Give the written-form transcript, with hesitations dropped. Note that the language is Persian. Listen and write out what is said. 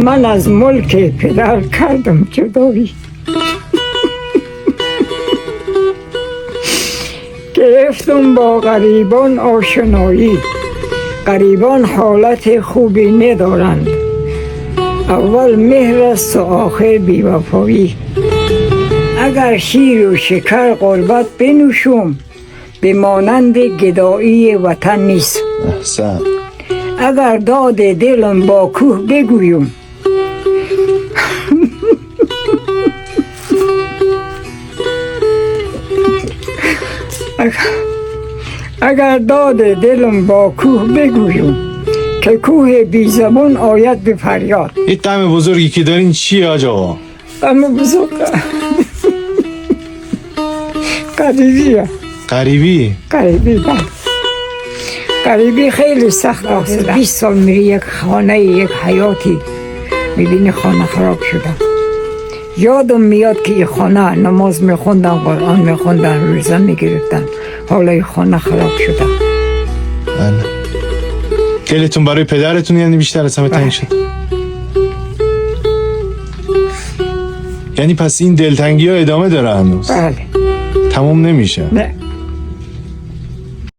من از ملک پدر کردم جدایی، گرفتم با غریبان آشنایی. غریبان حالت خوبی ندارند، اول مهر است و آخر بی‌وفایی. اگر شیر و شکر غربت بنوشم، به مانند گدایی وطن نیست. احسن. اگر داد دلم با کوه بگویم، اگر داد دلم با کوه بگویم، که کوه بی زبان آید به فریاد. این غم بزرگی که دارین چیه آج آقا؟ غم بزرگ غریبیه. غریبی؟ غریبی غریبی خیلی سخت است. 20 سال میری یک خانه، یک حیاتی، میبینی خانه خراب شده. یادم میاد که این خانه نماز میخوندن، قرآن میخوندن، روزه میگرفتن، حالا این خانه خراب شده. بله. دلتون برای پدرتون یعنی بیشتر از همه تنگ شد؟ یعنی پس این دلتنگی ها ادامه داره هنوز؟ بله. تموم نمیشه؟ نه.